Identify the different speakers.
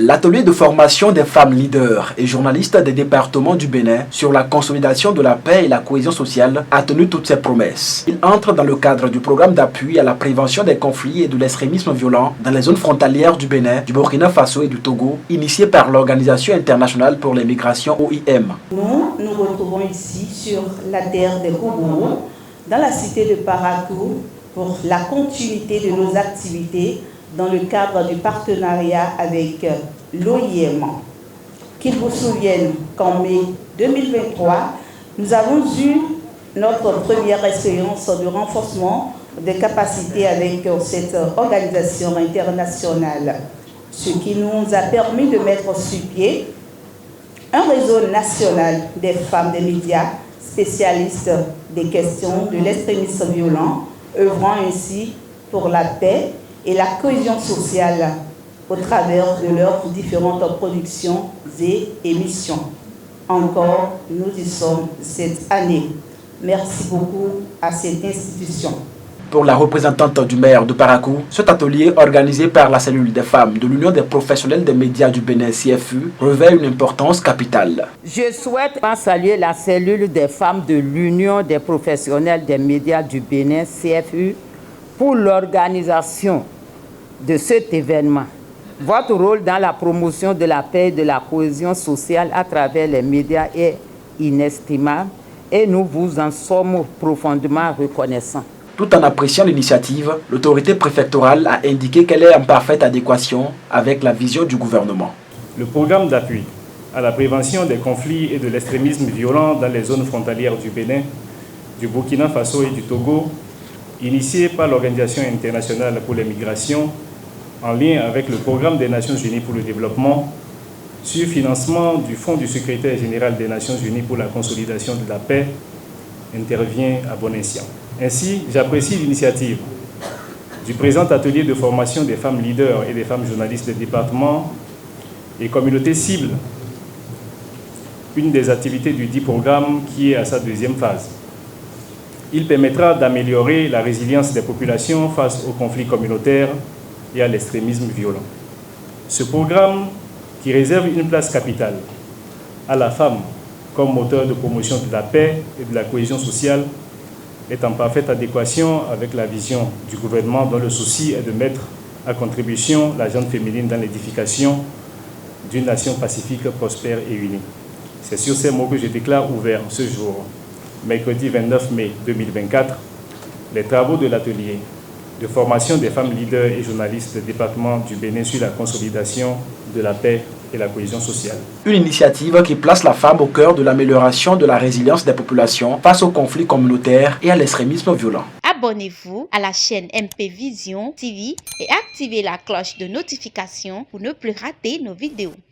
Speaker 1: L'atelier de formation des femmes leaders et journalistes des départements du Bénin sur la consolidation de la paix et la cohésion sociale a tenu toutes ses promesses. Il entre dans le cadre du programme d'appui à la prévention des conflits et de l'extrémisme violent dans les zones frontalières du Bénin, du Burkina Faso et du Togo, initié par l'Organisation internationale pour les migrations OIM.
Speaker 2: Nous retrouvons ici sur la terre des Koubourou, dans la cité de Parakou, pour la continuité de nos activités dans le cadre du partenariat avec l'OIM. Qu'il vous souvienne qu'en mai 2023, nous avons eu notre première expérience de renforcement des capacités avec cette organisation internationale, ce qui nous a permis de mettre sur pied un réseau national des femmes des médias spécialistes des questions de l'extrémisme violent, œuvrant ainsi pour la paix et la cohésion sociale au travers de leurs différentes productions et émissions. Encore, nous y sommes cette année. Merci beaucoup à cette institution.
Speaker 1: Pour la représentante du maire de Parakou, cet atelier organisé par la cellule des femmes de l'Union des professionnels des médias du Bénin CFU revêt une importance capitale.
Speaker 3: Je souhaite saluer la cellule des femmes de l'Union des professionnels des médias du Bénin CFU pour l'organisation de cet événement. Votre rôle dans la promotion de la paix et de la cohésion sociale à travers les médias est inestimable et nous vous en sommes profondément reconnaissants.
Speaker 1: Tout en appréciant l'initiative, l'autorité préfectorale a indiqué qu'elle est en parfaite adéquation avec la vision du gouvernement.
Speaker 4: Le programme d'appui à la prévention des conflits et de l'extrémisme violent dans les zones frontalières du Bénin, du Burkina Faso et du Togo, initié par l'Organisation internationale pour les migrations, en lien avec le Programme des Nations Unies pour le développement, sur financement du Fonds du secrétaire général des Nations Unies pour la consolidation de la paix, intervient à bon escient. Ainsi, j'apprécie l'initiative du présent atelier de formation des femmes leaders et des femmes journalistes des départements et communautés cibles, une des activités du dit programme qui est à sa deuxième phase. Il permettra d'améliorer la résilience des populations face aux conflits communautaires et à l'extrémisme violent. Ce programme, qui réserve une place capitale à la femme comme moteur de promotion de la paix et de la cohésion sociale, est en parfaite adéquation avec la vision du gouvernement dont le souci est de mettre à contribution la gente féminine dans l'édification d'une nation pacifique, prospère et unie. C'est sur ces mots que je déclare ouvert ce jour, mercredi 29 mai 2024, les travaux de l'atelier de formation des femmes leaders et journalistes des départements du Bénin sur la consolidation de la paix et la cohésion sociale.
Speaker 1: Une initiative qui place la femme au cœur de l'amélioration de la résilience des populations face aux conflits communautaires et à l'extrémisme violent.
Speaker 5: Abonnez-vous à la chaîne MP Vision TV et activez la cloche de notification pour ne plus rater nos vidéos.